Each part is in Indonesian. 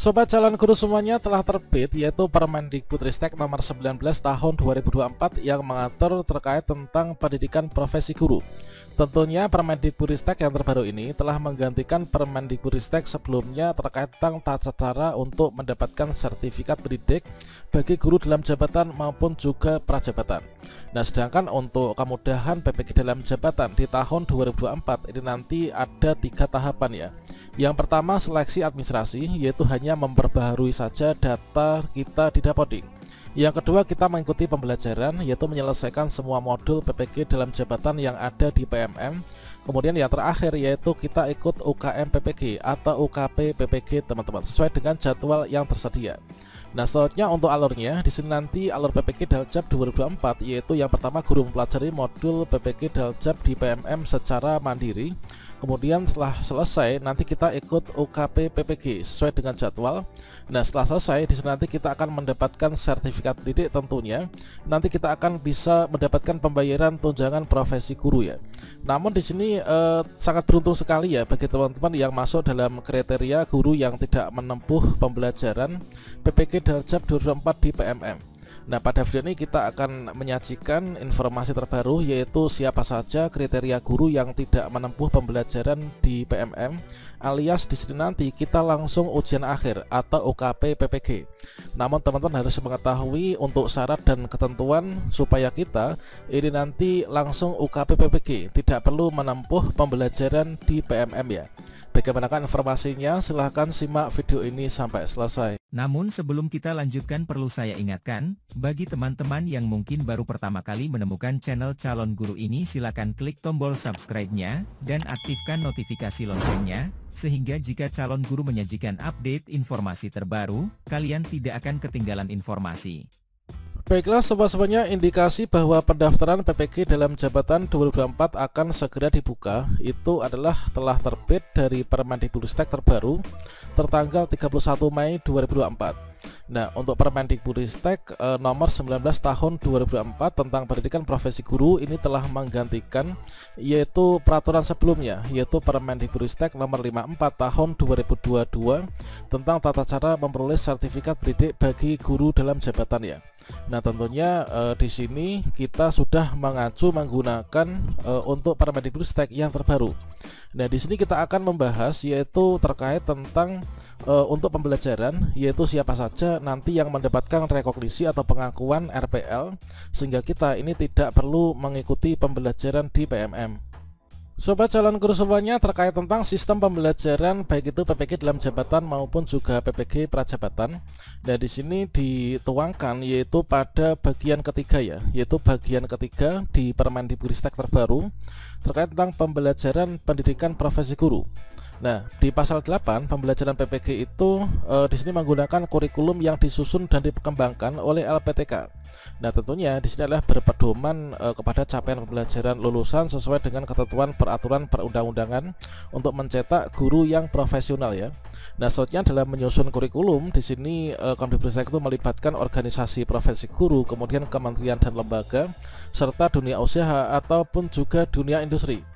Sobat calon guru semuanya, telah terbit yaitu Permendikbudristek nomor 19 tahun 2024 yang mengatur terkait tentang pendidikan profesi guru. Tentunya Permendikbudristek yang terbaru ini telah menggantikan Permendikbudristek sebelumnya terkait tentang tata cara untuk mendapatkan sertifikat pendidik bagi guru dalam jabatan maupun juga prajabatan. Nah, sedangkan untuk kemudahan PPG dalam jabatan di tahun 2024 ini nanti ada 3 tahapan ya. Yang pertama, seleksi administrasi, yaitu hanya memperbaharui saja data kita di Dapodik. Yang kedua, kita mengikuti pembelajaran, yaitu menyelesaikan semua modul PPG dalam jabatan yang ada di PMM. Kemudian yang terakhir yaitu kita ikut UKM PPG atau UKP PPG teman-teman, sesuai dengan jadwal yang tersedia. Nah, selanjutnya untuk alurnya, di sini nanti alur PPG Daljab 2024 yaitu yang pertama guru mempelajari modul PPG Daljab di PMM secara mandiri. Kemudian setelah selesai nanti kita ikut UKP PPG sesuai dengan jadwal. Nah, setelah selesai di sini nanti kita akan mendapatkan sertifikat pendidik tentunya. Nanti kita akan bisa mendapatkan pembayaran tunjangan profesi guru ya. Namun di sini sangat beruntung sekali ya bagi teman-teman yang masuk dalam kriteria guru yang tidak menempuh pembelajaran PPG Daljab 2024 di PMM. Nah, pada video ini kita akan menyajikan informasi terbaru yaitu siapa saja kriteria guru yang tidak menempuh pembelajaran di PMM, alias di sini nanti kita langsung ujian akhir atau UKP PPG. Namun teman-teman harus mengetahui untuk syarat dan ketentuan supaya kita ini nanti langsung UKP PPG, tidak perlu menempuh pembelajaran di PMM ya. Bagaimanakah informasinya? Silahkan simak video ini sampai selesai. Namun sebelum kita lanjutkan perlu saya ingatkan, bagi teman-teman yang mungkin baru pertama kali menemukan channel Calon Guru ini silakan klik tombol subscribe-nya, dan aktifkan notifikasi loncengnya, sehingga jika Calon Guru menyajikan update informasi terbaru, kalian tidak akan ketinggalan informasi. Baiklah sobat-sobatnya, indikasi bahwa pendaftaran PPG dalam jabatan 2024 akan segera dibuka itu adalah telah terbit dari Permendikbudristek terbaru tertanggal 31 Mei 2024. Nah, untuk Permendikbudristek nomor 19 tahun 2024 tentang pendidikan profesi guru ini telah menggantikan yaitu peraturan sebelumnya, yaitu Permendikbudristek nomor 54 tahun 2022 tentang tata cara memperoleh sertifikat pendidik bagi guru dalam jabatan ya. Nah, tentunya di sini kita sudah mengacu menggunakan untuk Permendikbudristek yang terbaru. Nah, di sini kita akan membahas yaitu terkait tentang untuk pembelajaran, yaitu siapa saja nanti yang mendapatkan rekognisi atau pengakuan RPL, sehingga kita ini tidak perlu mengikuti pembelajaran di PMM. Sobat calon guru semuanya, terkait tentang sistem pembelajaran baik itu PPG dalam jabatan maupun juga PPG prajabatan. Nah, di sini dituangkan yaitu pada bagian ketiga ya, yaitu bagian ketiga di Permendikbudristek terbaru terkait tentang pembelajaran pendidikan profesi guru. Nah, di pasal 8 pembelajaran PPG itu di sini menggunakan kurikulum yang disusun dan dikembangkan oleh LPTK. Nah, tentunya di sini adalah berpedoman kepada capaian pembelajaran lulusan sesuai dengan ketentuan peraturan perundang-undangan untuk mencetak guru yang profesional ya. Nah, selanjutnya dalam menyusun kurikulum di sini Kemdikbudristek itu melibatkan organisasi profesi guru, kemudian kementerian dan lembaga, serta dunia usaha ataupun juga dunia industri.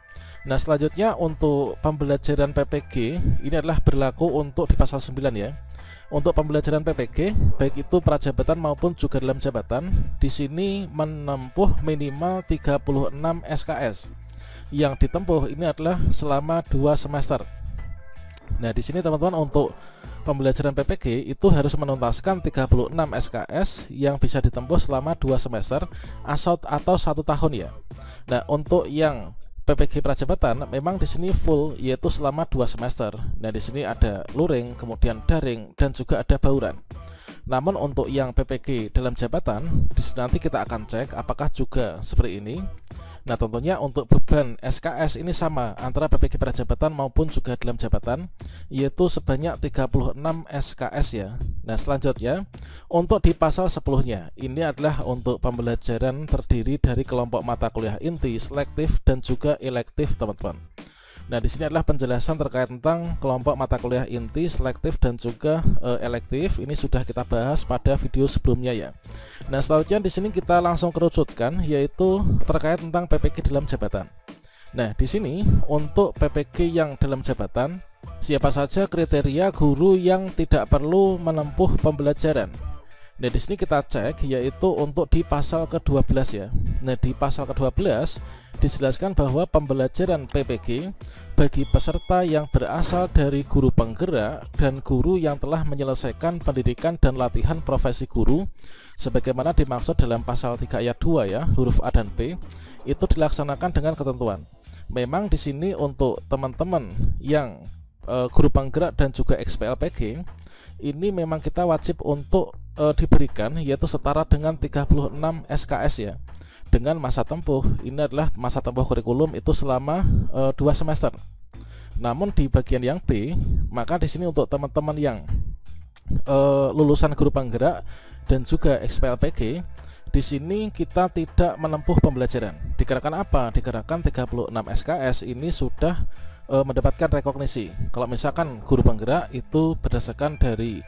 Nah, selanjutnya untuk pembelajaran PPG ini adalah berlaku untuk di pasal 9 ya. Untuk pembelajaran PPG baik itu prajabatan maupun juga dalam jabatan di sini menempuh minimal 36 SKS. Yang ditempuh ini adalah selama 2 semester. Nah, di sini teman-teman untuk pembelajaran PPG itu harus menuntaskan 36 SKS yang bisa ditempuh selama 2 semester atau 1 tahun ya. Nah, untuk yang PPG prajabatan memang di sini full yaitu selama 2 semester. Nah, di sini ada luring, kemudian daring dan juga ada bauran. Namun untuk yang PPG dalam jabatan di sini nanti kita akan cek apakah juga seperti ini. Nah, tentunya untuk beban SKS ini sama antara PPG prajabatan maupun juga dalam jabatan, yaitu sebanyak 36 SKS ya. Nah, selanjutnya untuk di pasal 10-nya ini adalah untuk pembelajaran terdiri dari kelompok mata kuliah inti, selektif dan juga elektif teman-teman. Nah, di sini adalah penjelasan terkait tentang kelompok mata kuliah inti, selektif dan juga elektif. Ini sudah kita bahas pada video sebelumnya ya. Nah, selanjutnya di sini kita langsung kerucutkan yaitu terkait tentang PPG dalam jabatan. Nah, di sini untuk PPG yang dalam jabatan Siapa saja kriteria guru yang tidak perlu menempuh pembelajaran? Nah, di sini kita cek, yaitu untuk di pasal ke-12 ya. Nah, di pasal ke-12 dijelaskan bahwa pembelajaran PPG bagi peserta yang berasal dari guru penggerak dan guru yang telah menyelesaikan pendidikan dan latihan profesi guru sebagaimana dimaksud dalam pasal 3 ayat 2 ya, huruf A dan B, itu dilaksanakan dengan ketentuan. Memang di sini untuk teman-teman yang guru penggerak dan juga XPLPG ini memang kita wajib untuk diberikan, yaitu setara dengan 36 SKS ya, dengan masa tempuh. Ini adalah masa tempuh kurikulum itu selama 2 semester. Namun di bagian yang B, maka di sini untuk teman-teman yang lulusan guru penggerak dan juga XPLPG, di sini kita tidak menempuh pembelajaran. Dikarenakan apa? Dikarenakan 36 SKS ini sudah mendapatkan rekognisi. Kalau misalkan guru penggerak itu berdasarkan dari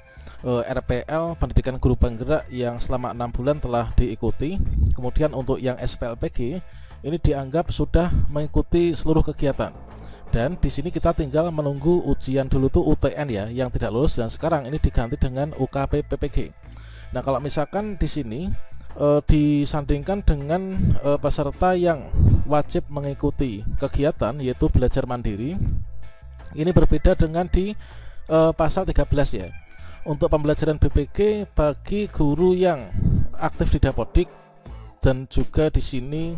RPL pendidikan guru penggerak yang selama 6 bulan telah diikuti. Kemudian untuk yang SPLPG ini dianggap sudah mengikuti seluruh kegiatan. Dan di sini kita tinggal menunggu ujian dulu tuh UTN ya, yang tidak lulus, dan sekarang ini diganti dengan UKP PPG. Nah, kalau misalkan di sini disandingkan dengan peserta yang wajib mengikuti kegiatan yaitu belajar mandiri, ini berbeda dengan di pasal 13 ya. Untuk pembelajaran BPG bagi guru yang aktif di Dapodik dan juga di sini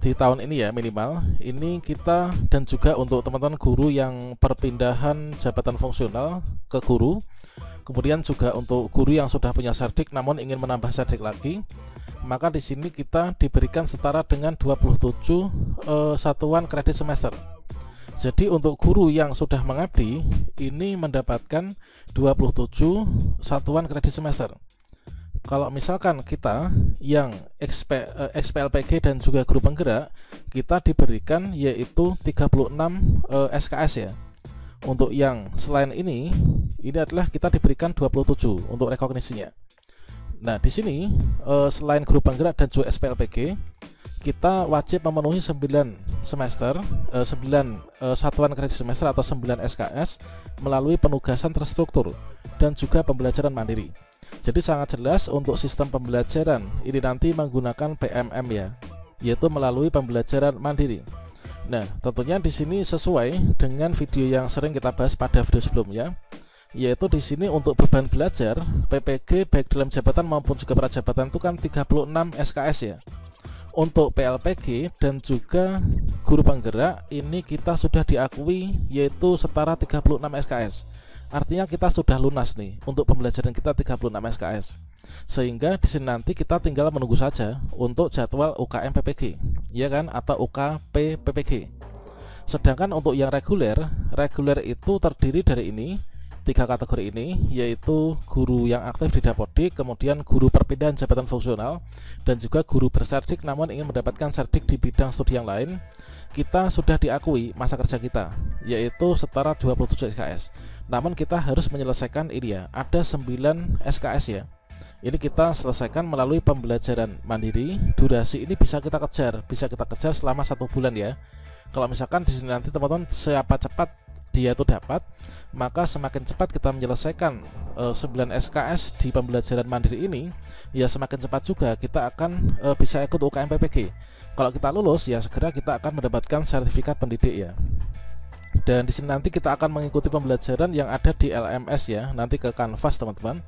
di tahun ini ya minimal ini kita, dan juga untuk teman-teman guru yang perpindahan jabatan fungsional ke guru, kemudian juga untuk guru yang sudah punya serdik namun ingin menambah serdik lagi, maka di sini kita diberikan setara dengan 27 satuan kredit semester. Jadi untuk guru yang sudah mengabdi ini mendapatkan 27 satuan kredit semester. Kalau misalkan kita yang XPLPG dan juga guru penggerak, kita diberikan yaitu 36 SKS ya. Untuk yang selain ini adalah kita diberikan 27 untuk rekognisinya. Nah, di sini selain guru penggerak dan juga SPLPG, kita wajib memenuhi 9 semester, 9 satuan kredit semester atau 9 SKS melalui penugasan terstruktur dan juga pembelajaran mandiri. Jadi sangat jelas untuk sistem pembelajaran ini nanti menggunakan PMM ya, yaitu melalui pembelajaran mandiri. Nah, tentunya di sini sesuai dengan video yang sering kita bahas pada video sebelumnya, yaitu di sini untuk beban belajar PPG baik dalam jabatan maupun juga prajabatan itu kan 36 SKS ya. Untuk PLPG dan juga guru penggerak ini kita sudah diakui yaitu setara 36 SKS. Artinya kita sudah lunas nih untuk pembelajaran kita 36 SKS. Sehingga di sini nanti kita tinggal menunggu saja untuk jadwal UKM PPG, ya kan, atau UKP PPG. Sedangkan untuk yang reguler itu terdiri dari ini, 3 kategori ini, yaitu guru yang aktif di Dapodik, kemudian guru perpindahan jabatan fungsional, dan juga guru berserdik namun ingin mendapatkan serdik di bidang studi yang lain. Kita sudah diakui masa kerja kita, yaitu setara 27 SKS. Namun kita harus menyelesaikan ini ya, ada 9 SKS ya. Ini kita selesaikan melalui pembelajaran mandiri. Durasi ini bisa kita kejar selama 1 bulan ya. Kalau misalkan di sini nanti teman-teman siapa cepat dia itu dapat, maka semakin cepat kita menyelesaikan 9 SKS di pembelajaran mandiri ini, ya semakin cepat juga kita akan bisa ikut UKM PPG. Kalau kita lulus ya segera kita akan mendapatkan sertifikat pendidik ya. Dan di sini nanti kita akan mengikuti pembelajaran yang ada di LMS ya, nanti ke Canvas teman-teman.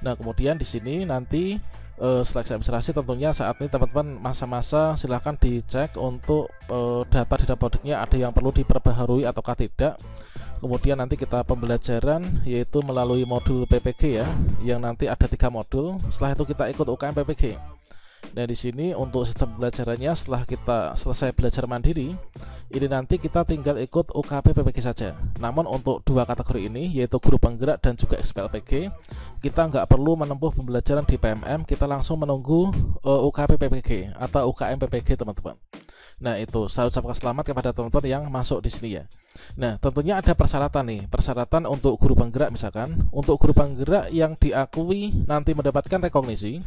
Nah, kemudian di sini nanti seleksi administrasi tentunya saat ini teman-teman masa-masa silahkan dicek untuk data di Dapodiknya ada yang perlu diperbaharui ataukah tidak. Kemudian nanti kita pembelajaran yaitu melalui modul PPG ya, yang nanti ada 3 modul. Setelah itu kita ikut UKM PPG. Nah, di sini untuk sistem pembelajarannya setelah kita selesai belajar mandiri, ini nanti kita tinggal ikut UKP PPG saja. Namun untuk 2 kategori ini yaitu guru penggerak dan juga XPLPG, kita nggak perlu menempuh pembelajaran di PMM, kita langsung menunggu UKP PPG atau UKM PPG teman-teman. Nah, itu saya ucapkan selamat kepada teman-teman yang masuk di sini ya. Nah, tentunya ada persyaratan nih, persyaratan untuk guru penggerak misalkan. Untuk guru penggerak yang diakui nanti mendapatkan rekognisi,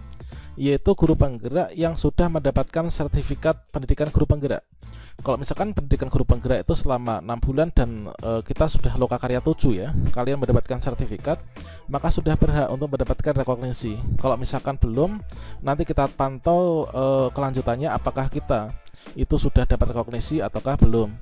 yaitu guru penggerak yang sudah mendapatkan sertifikat pendidikan guru penggerak. Kalau misalkan pendidikan guru penggerak itu selama 6 bulan dan kita sudah lokakarya 7 ya, kalian mendapatkan sertifikat, maka sudah berhak untuk mendapatkan rekognisi. Kalau misalkan belum, nanti kita pantau kelanjutannya apakah kita itu sudah dapat rekognisi ataukah belum.